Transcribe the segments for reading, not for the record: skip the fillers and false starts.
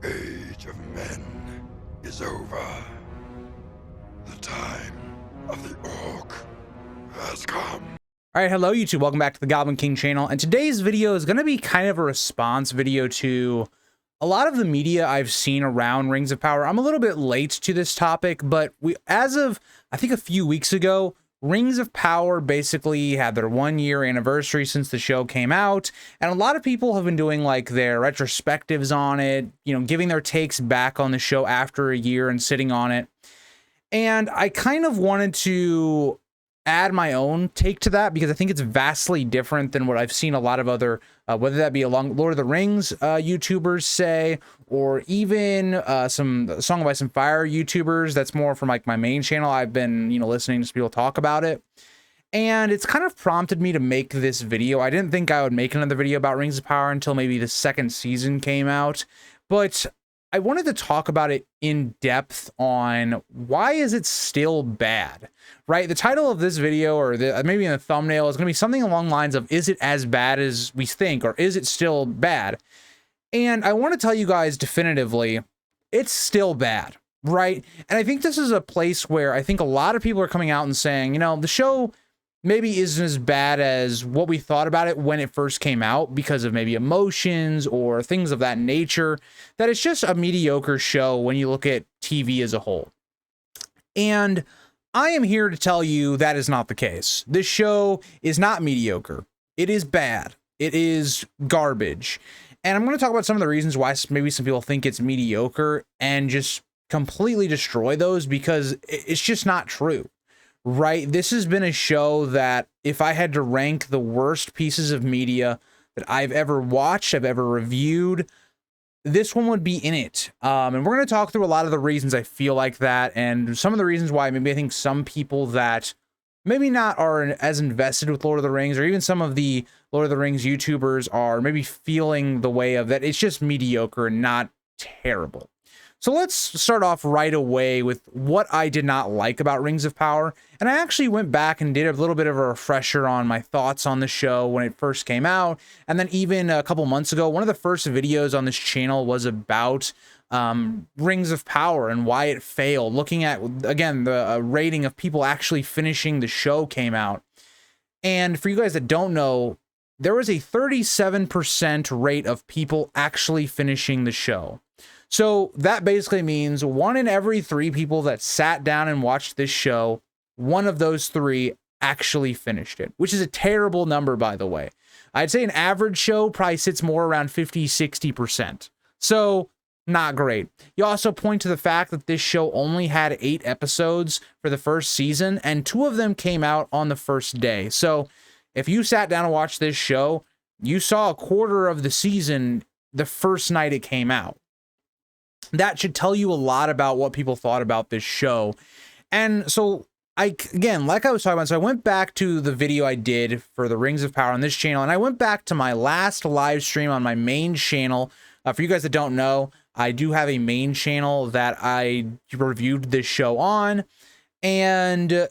Age of Men is over. The time of the Orc has come. All right, hello YouTube, welcome back to the Goblin King channel, and today's video is going to be kind of a response video to a lot of the media I've seen around Rings of Power. I'm a little bit late to this topic, but as of, I think a few weeks ago, Rings of Power basically had their 1-year anniversary since the show came out, and a lot of people have been doing like their retrospectives on it, you know, giving their takes back on the show after a year and sitting on it. And I kind of wanted to add my own take to that because I think it's vastly different than what I've seen a lot of other, whether that be along Lord of the Rings YouTubers say, or even some Song of Ice and Fire YouTubers. That's more from like my main channel. I've been, you know, listening to people talk about it. And it's kind of prompted me to make this video. I didn't think I would make another video about Rings of Power until maybe the second season came out, but I wanted to talk about it in depth on why is it still bad, right? The title of this video, or maybe in the thumbnail, is going to be something along the lines of, is it as bad as we think, or is it still bad? And I want to tell you guys definitively, it's still bad, right? And I think this is a place where I think a lot of people are coming out and saying, you know, the show maybe isn't as bad as what we thought about it when it first came out because of maybe emotions or things of that nature, that it's just a mediocre show when you look at TV as a whole. And I am here to tell you that is not the case. This show is not mediocre. It is bad. It is garbage. And I'm going to talk about some of the reasons why maybe some people think it's mediocre and just completely destroy those, because it's just not true. Right? This has been a show that if I had to rank the worst pieces of media that I've ever watched, I've ever reviewed, this one would be in it. And we're going to talk through a lot of the reasons I feel like that, and some of the reasons why maybe I think some people that maybe not are as invested with Lord of the Rings, or even some of the Lord of the Rings YouTubers, are maybe feeling the way of that it's just mediocre and not terrible. So let's start off right away with what I did not like about Rings of Power. And I actually went back and did a little bit of a refresher on my thoughts on the show when it first came out. And then even a couple months ago, one of the first videos on this channel was about Rings of Power and why it failed. Looking at, again, the rating of people actually finishing the show came out. And for you guys that don't know, there was a 37% rate of people actually finishing the show. So that basically means 1 in every 3 people that sat down and watched this show, one of those 3 actually finished it, which is a terrible number, by the way. I'd say an average show probably sits more around 50-60%. So not great. You also point to the fact that this show only had 8 episodes for the first season, and 2 of them came out on the first day. So if you sat down and watched this show, you saw a quarter of the season the first night it came out. That should tell you a lot about what people thought about this show. And so again, like I was talking about, so I went back to the video I did for the Rings of Power on this channel, and I went back to my last live stream on my main channel. For you guys that don't know, I do have a main channel that I reviewed this show on, and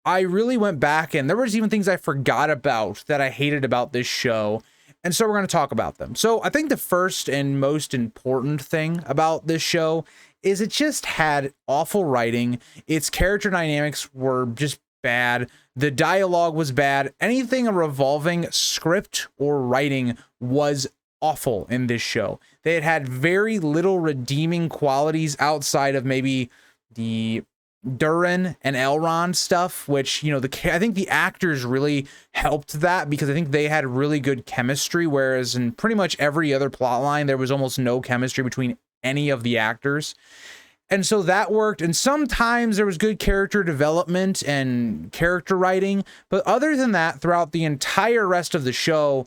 I really went back, and there was even things I forgot about that I hated about this show. And so we're going to talk about them. So I think the first and most important thing about this show is it just had awful writing. Its character dynamics were just bad. The dialogue was bad. Anything revolving script or writing was awful in this show. They had very little redeeming qualities outside of maybe the Durin and Elrond stuff, which, you know, I think the actors really helped that, because I think they had really good chemistry, whereas in pretty much every other plot line there was almost no chemistry between any of the actors. And so that worked, and sometimes there was good character development and character writing, but other than that, throughout the entire rest of the show,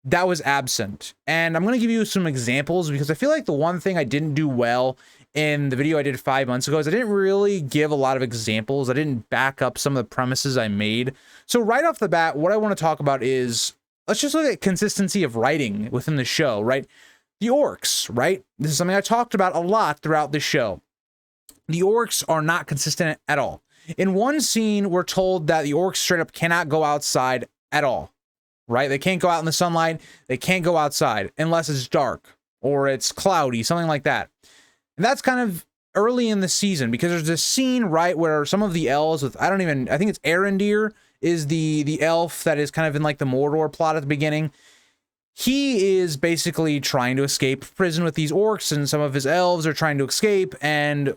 that was absent. And I'm going to give you some examples, because I feel like the one thing I didn't do well in the video I did 5 months ago is I didn't really give a lot of examples. I didn't back up some of the premises I made. So right off the bat, what I want to talk about is, let's just look at consistency of writing within the show, right? The orcs, right? This is something I talked about a lot throughout the show. The orcs are not consistent at all. In one scene, we're told that the orcs straight up cannot go outside at all, right? They can't go out in the sunlight. They can't go outside unless it's dark. or it's cloudy, something like that. And that's kind of early in the season, because there's this scene, right, where some of the elves with, I think it's Arondir is the elf that is kind of in like the Mordor plot at the beginning. He is basically trying to escape prison with these orcs, and some of his elves are trying to escape, and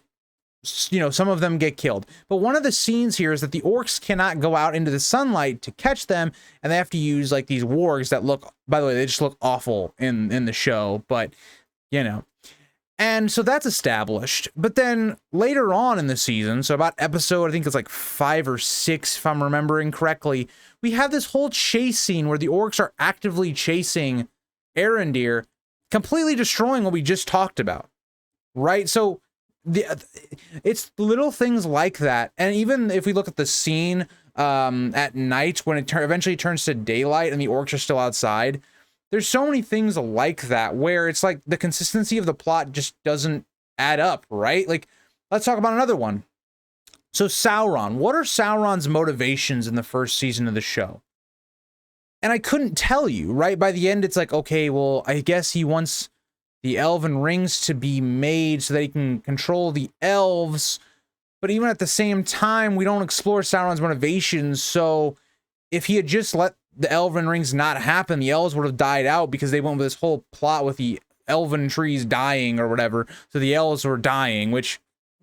you know, some of them get killed. But one of the scenes here is that the orcs cannot go out into the sunlight to catch them, and they have to use like these wargs that look, by the way, they just look awful in the show, but you know. And so that's established. But then later on in the season, so about episode, I think it's like 5 or 6, if I'm remembering correctly, we have this whole chase scene where the orcs are actively chasing Arondir, completely destroying what we just talked about, right? So it's little things like that. And even if we look at the scene at night when it eventually turns to daylight and the orcs are still outside, there's so many things like that where it's like the consistency of the plot just doesn't add up, right? Like, let's talk about another one. So Sauron, what are Sauron's motivations in the first season of the show? And I couldn't tell you, right? By the end, it's like, okay, well, I guess he wants the elven rings to be made so that he can control the elves. But even at the same time, we don't explore Sauron's motivations. So if he had just let the elven rings not happen, the elves would have died out, because they went with this whole plot with the elven trees dying or whatever. So the elves were dying, which,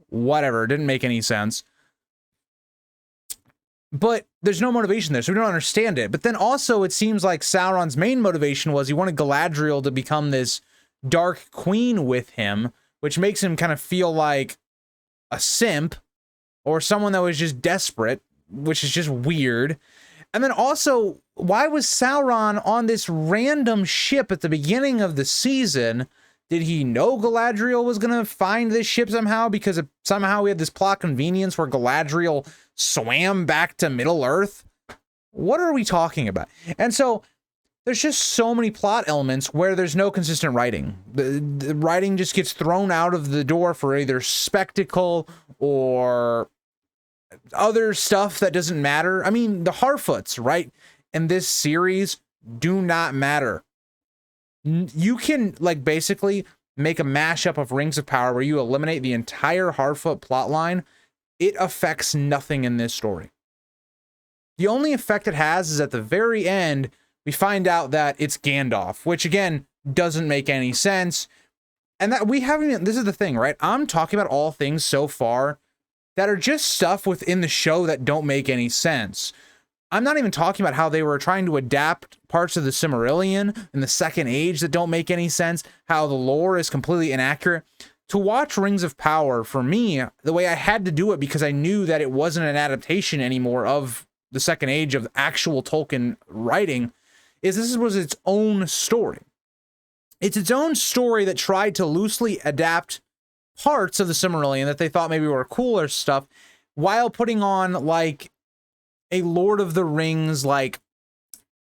whatever, didn't make any sense. But there's no motivation there, so we don't understand it. But then also, it seems like Sauron's main motivation was he wanted Galadriel to become this dark queen with him, which makes him kind of feel like a simp or someone that was just desperate, which is just weird. And then also, why was Sauron on this random ship at the beginning of the season? Did he know Galadriel was going to find this ship somehow? Because somehow we had this plot convenience where Galadriel swam back to Middle-earth? What are we talking about? And so there's just so many plot elements where there's no consistent writing. The writing just gets thrown out of the door for either spectacle or other stuff that doesn't matter. I mean, the Harfoots, right, in this series do not matter. You can, like, basically make a mashup of Rings of Power where you eliminate the entire Harfoot plotline. It affects nothing in this story. The only effect it has is at the very end, we find out that it's Gandalf, which again doesn't make any sense. And that we haven't, this is the thing, right? I'm talking about all things so far that are just stuff within the show that don't make any sense. I'm not even talking about how they were trying to adapt parts of the Silmarillion in the Second Age that don't make any sense, how the lore is completely inaccurate. To watch Rings of Power, for me, the way I had to do it, because I knew that it wasn't an adaptation anymore of the Second Age of actual Tolkien writing, is this was its own story. It's its own story that tried to loosely adapt parts of the Silmarillion that they thought maybe were cooler stuff, while putting on like a Lord of the Rings, like,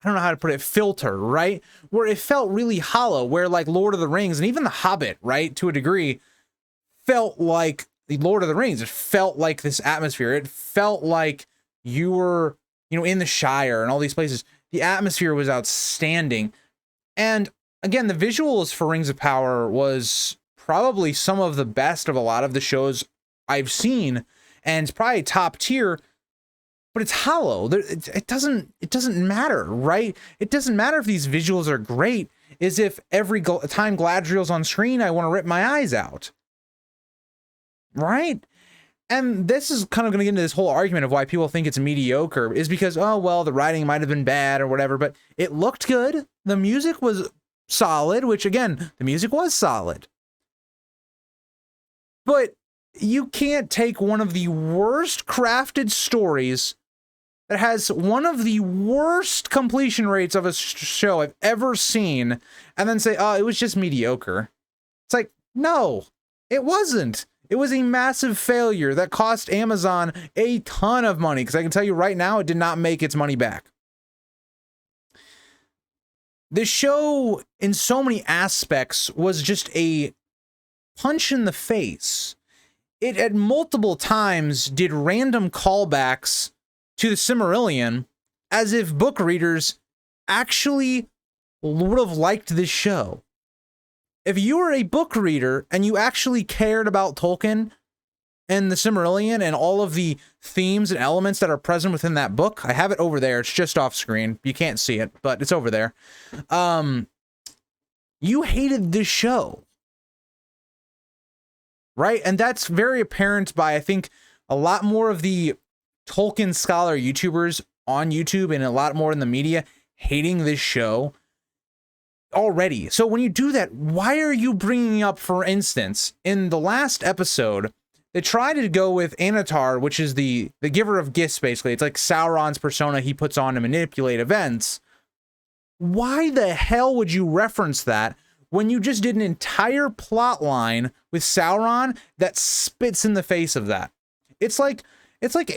I don't know how to put it, filter, right? Where it felt really hollow, where like Lord of the Rings and even The Hobbit, right, to a degree, felt like the Lord of the Rings. It felt like this atmosphere. It felt like you were, you know, in the Shire and all these places. The atmosphere was outstanding. And again, the visuals for Rings of Power was probably some of the best of a lot of the shows I've seen, and it's probably top tier, but it's hollow. It doesn't matter, right? It doesn't matter if these visuals are great, as if every time Galadriel's on screen, I want to rip my eyes out, right? And this is kind of going to get into this whole argument of why people think it's mediocre, is because, oh, well, the writing might have been bad or whatever, but it looked good. The music was solid, which again, the music was solid. But you can't take one of the worst crafted stories that has one of the worst completion rates of a show I've ever seen and then say, oh, it was just mediocre. It's like, no, it wasn't. It was a massive failure that cost Amazon a ton of money, because I can tell you right now, it did not make its money back. The show, in so many aspects, was just a punch in the face. It at multiple times did random callbacks to the Silmarillion, as if book readers actually would have liked this show. If you were a book reader and you actually cared about Tolkien and the Silmarillion and all of the themes and elements that are present within that book, I have it over there. It's just off screen. You can't see it, but it's over there. You hated this show, right? And that's very apparent by, I think, a lot more of the Tolkien scholar YouTubers on YouTube and a lot more in the media hating this show already. So when you do that, why are you bringing up, for instance, in the last episode, they tried to go with Anatar, which is the giver of gifts, basically. It's like Sauron's persona he puts on to manipulate events. Why the hell would you reference that when you just did an entire plot line with Sauron that spits in the face of that? It's like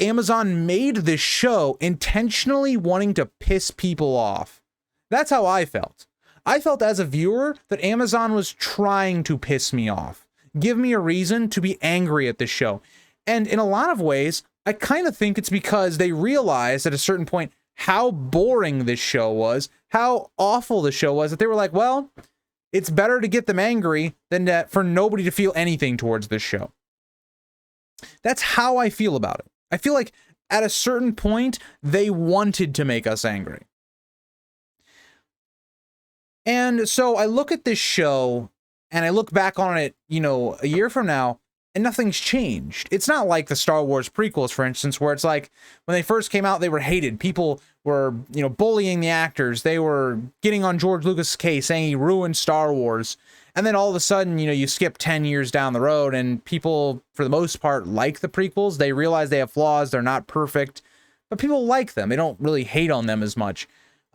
Amazon made this show intentionally wanting to piss people off. That's how I felt. I felt as a viewer that Amazon was trying to piss me off. Give me a reason to be angry at this show. And in a lot of ways, I kind of think it's because they realized at a certain point how boring this show was, how awful the show was, that they were like, well, it's better to get them angry than for nobody to feel anything towards this show. That's how I feel about it. I feel like at a certain point, they wanted to make us angry. And so I look at this show and I look back on it, you know, a year from now, and nothing's changed. It's not like the Star Wars prequels, for instance, where it's like when they first came out, they were hated. People were, you know, bullying the actors. They were getting on George Lucas' case saying he ruined Star Wars. And then all of a sudden, you know, you skip 10 years down the road and people, for the most part, like the prequels. They realize they have flaws. They're not perfect, but people like them. They don't really hate on them as much.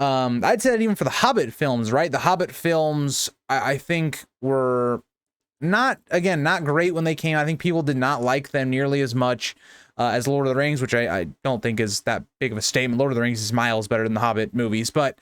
I'd say that even for the Hobbit films, right? The Hobbit films, I think, were not great when they came. I think people did not like them nearly as much as Lord of the Rings, which I don't think is that big of a statement. Lord of the Rings is miles better than the Hobbit movies. But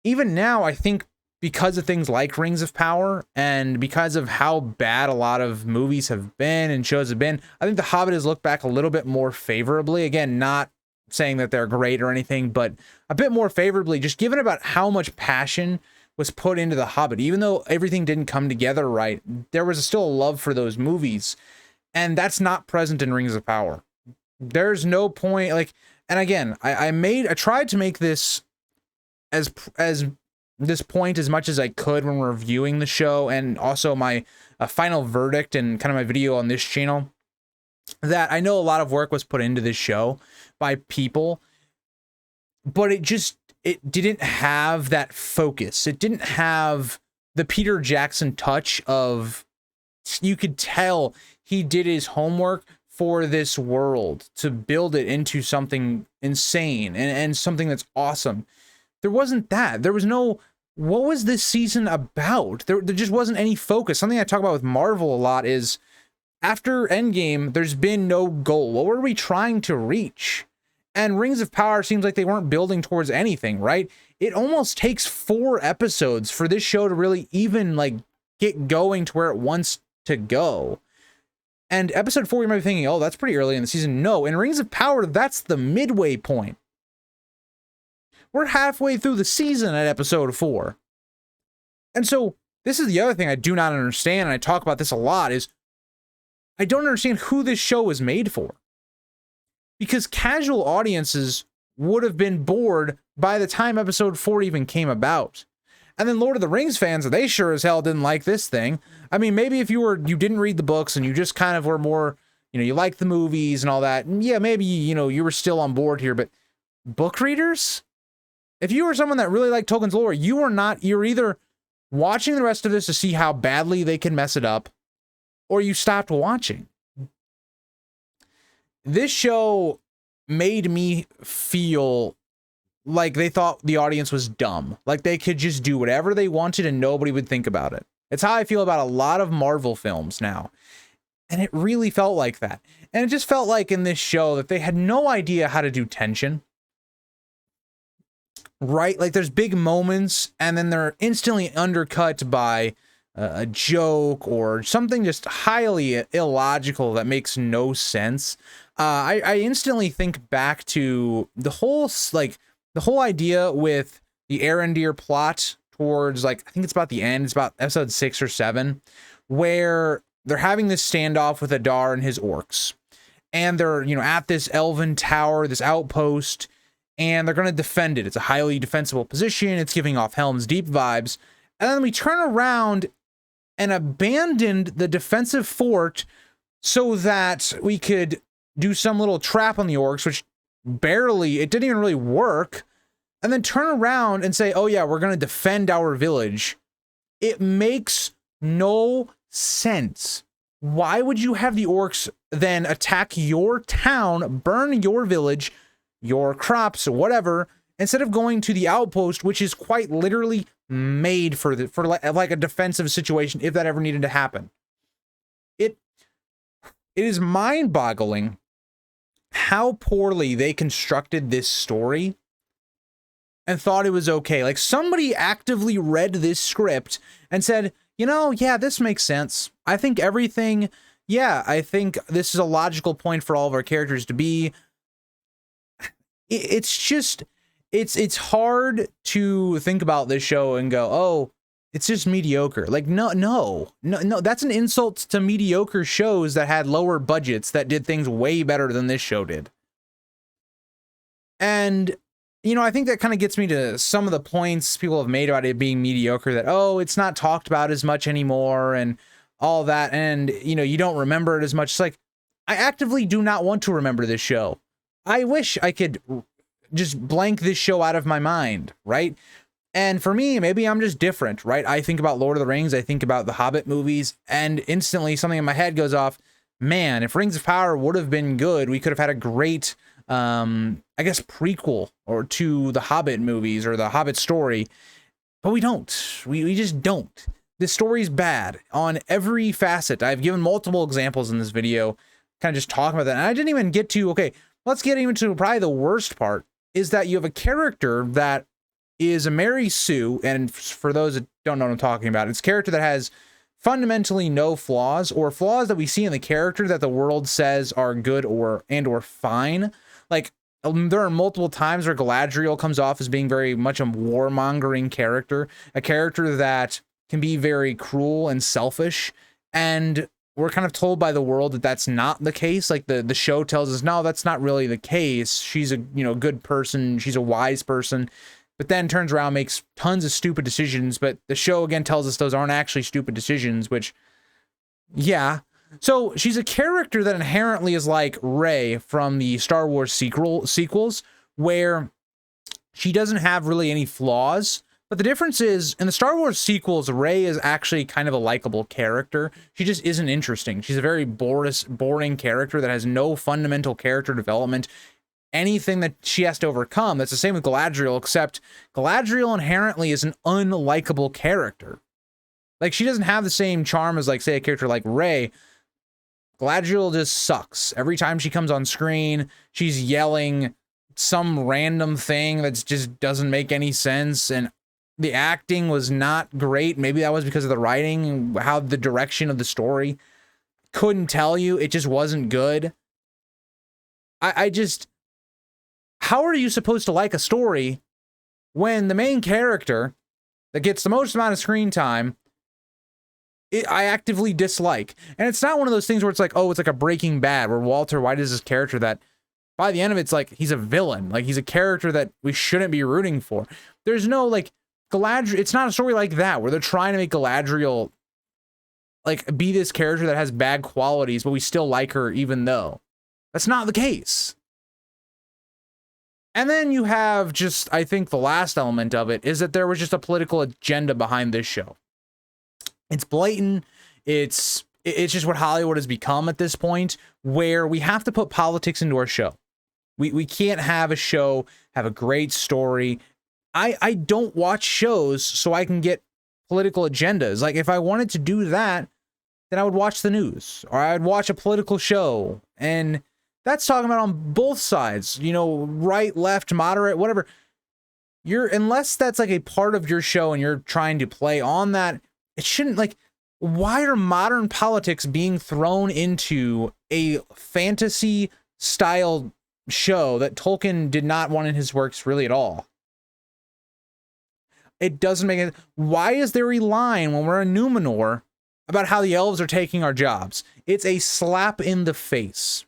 even now, I think because of things like Rings of Power and because of how bad a lot of movies have been and shows have been, I think the Hobbit has looked back a little bit more favorably. Again, not saying that they're great or anything, but a bit more favorably, just given about how much passion was put into The Hobbit. Even though everything didn't come together right, there was still a love for those movies. And that's not present in Rings of Power. There's no point, like, and again, I tried to make this as this point as much as I could when reviewing the show, and also my final verdict and kind of my video on this channel, that I know a lot of work was put into this show by people, but it didn't have that focus. It didn't have the Peter Jackson touch of, you could tell he did his homework for this world to build it into something insane and something that's awesome. There wasn't that. There was no, what was this season about? There just wasn't any focus. Something I talk about with Marvel a lot is, after Endgame, there's been no goal. What were we trying to reach? And Rings of Power seems like they weren't building towards anything, right? It almost takes 4 episodes for this show to really even, like, get going to where it wants to go. And episode 4, you might be thinking, oh, that's pretty early in the season. No, in Rings of Power, that's the midway point. We're halfway through the season at episode 4. And so this is the other thing I do not understand, and I talk about this a lot, is I don't understand who this show was made for. Because casual audiences would have been bored by the time episode 4 even came about. And then Lord of the Rings fans, they sure as hell didn't like this thing. I mean, maybe if you didn't read the books and you just kind of were more, you know, you liked the movies and all that, yeah, maybe, you know, you were still on board here, but book readers? If you were someone that really liked Tolkien's lore, you're either watching the rest of this to see how badly they can mess it up, or you stopped watching. This show made me feel like they thought the audience was dumb. Like they could just do whatever they wanted and nobody would think about it. It's how I feel about a lot of Marvel films now. And it really felt like that. And it just felt like in this show that they had no idea how to do tension. Right? Like there's big moments and then they're instantly undercut by a joke or something just highly illogical that makes no sense. I instantly think back to the whole idea with the Arondir plot towards, like, I think it's about the end, it's about episode 6 or 7, where they're having this standoff with Adar and his orcs. And they're, you know, at this elven tower, this outpost, and they're going to defend it. It's a highly defensible position. It's giving off Helm's Deep vibes. And then we turn around and abandoned the defensive fort so that we could do some little trap on the orcs, which barely, it didn't even really work. And then turn around and say, oh yeah, we're going to defend our village. It makes no sense. Why would you have the orcs then attack your town, burn your village, your crops, whatever, instead of going to the outpost, which is quite literally made for like a defensive situation if that ever needed to happen? It is mind-boggling how poorly they constructed this story and thought it was okay. Like, somebody actively read this script and said, you know, yeah, this makes sense. I think everything, yeah, I think this is a logical point for all of our characters to be. It's just, it's hard to think about this show and go, oh, it's just mediocre. Like, no, that's an insult to mediocre shows that had lower budgets that did things way better than this show did. And, you know, I think that kind of gets me to some of the points people have made about it being mediocre, that, oh, it's not talked about as much anymore and all that. And, you know, you don't remember it as much. It's like, I actively do not want to remember this show. I wish I could just blank this show out of my mind, right? And for me, maybe I'm just different, right? I think about Lord of the Rings, I think about the Hobbit movies, and instantly something in my head goes off, man, if Rings of Power would have been good, we could have had a great, I guess, prequel or to the Hobbit movies or the Hobbit story, but we don't. We just don't. This story's bad on every facet. I've given multiple examples in this video, kind of just talking about that. And I didn't even get to, okay, let's get into probably the worst part, is that you have a character that is a Mary Sue, and for those that don't know what I'm talking about, it's a character that has fundamentally no flaws, or flaws that we see in the character that the world says are good or fine. Like, there are multiple times where Galadriel comes off as being very much a warmongering character, a character that can be very cruel and selfish, and we're kind of told by the world that that's not the case. Like, the show tells us, no, that's not really the case. She's a, you know, good person. She's a wise person. But then turns around, makes tons of stupid decisions. But the show again tells us those aren't actually stupid decisions, which, yeah. So she's a character that inherently is like Rey from the Star Wars sequels, where she doesn't have really any flaws. But the difference is, in the Star Wars sequels, Rey is actually kind of a likable character. She just isn't interesting. She's a very boring character that has no fundamental character development. Anything that she has to overcome. That's the same with Galadriel, except Galadriel inherently is an unlikable character. Like, she doesn't have the same charm as, like, say, a character like Rey. Galadriel just sucks. Every time she comes on screen, she's yelling some random thing that just doesn't make any sense, and the acting was not great. Maybe that was because of the writing, how the direction of the story. Couldn't tell you. It just wasn't good. I just... How are you supposed to like a story when the main character that gets the most amount of screen time, I actively dislike? And it's not one of those things where it's like, oh, it's like a Breaking Bad, where Walter White is this character that by the end of it, it's like he's a villain. Like, he's a character that we shouldn't be rooting for. There's no, like, Galadriel. It's not a story like that, where they're trying to make Galadriel, like, be this character that has bad qualities, but we still like her even though. That's not the case. And then you have just, I think the last element of it is that there was just a political agenda behind this show. It's blatant. It's just what Hollywood has become at this point, where we have to put politics into our show. We can't have a show have a great story. I don't watch shows so I can get political agendas. Like, if I wanted to do that, then I would watch the news, or I'd watch a political show. And that's talking about on both sides, you know, right, left, moderate, whatever. Unless that's like a part of your show and you're trying to play on that, it shouldn't, like, why are modern politics being thrown into a fantasy style show that Tolkien did not want in his works really at all? It doesn't make it. Why is there a line when we're in Numenor about how the elves are taking our jobs? It's a slap in the face.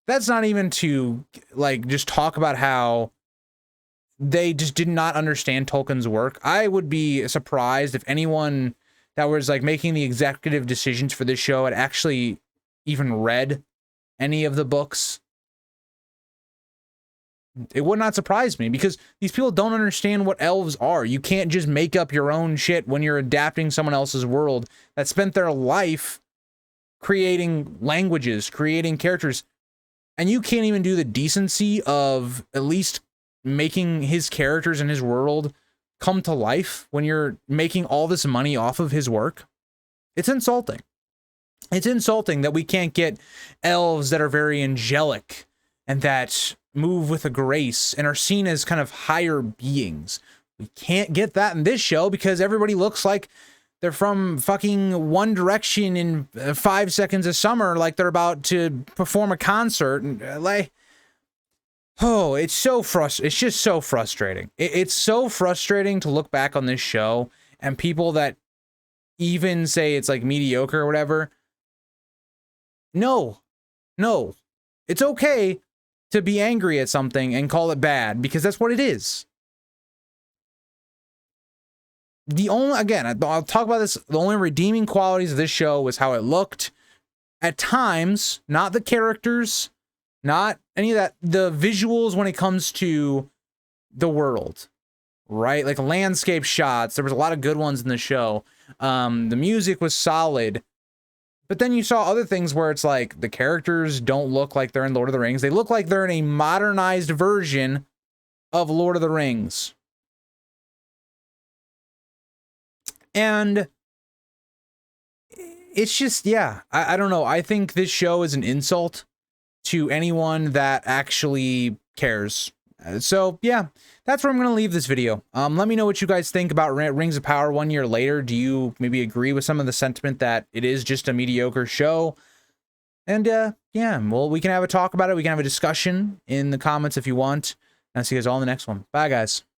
That's not even to, like, just talk about how they just did not understand Tolkien's work. I would be surprised if anyone that was, like, making the executive decisions for this show had actually even read any of the books. It would not surprise me, because these people don't understand what elves are. You can't just make up your own shit when you're adapting someone else's world that spent their life creating languages, creating characters, and you can't even do the decency of at least making his characters and his world come to life when you're making all this money off of his work. It's insulting. It's insulting that we can't get elves that are very angelic and that move with a grace and are seen as kind of higher beings. We can't get that in this show because everybody looks like they're from fucking One Direction in 5 Seconds of Summer, like they're about to perform a concert. And like, oh, it's so it's just so frustrating. It's so frustrating to look back on this show and people that even say it's like mediocre or whatever. No, it's okay to be angry at something and call it bad, because that's what it is. The only, again, I'll talk about this, the only redeeming qualities of this show was how it looked. At times, not the characters, not any of that, the visuals when it comes to the world, right? Like landscape shots, there was a lot of good ones in the show. The music was solid. But then you saw other things where it's like the characters don't look like they're in Lord of the Rings. They look like they're in a modernized version of Lord of the Rings. And it's just, yeah, I don't know. I think this show is an insult to anyone that actually cares. So, yeah, that's where I'm going to leave this video. Let me know what you guys think about Rings of Power 1 year later. Do you maybe agree with some of the sentiment that it is just a mediocre show? And, yeah, well, we can have a talk about it. We can have a discussion in the comments if you want. And I'll see you guys all in the next one. Bye, guys.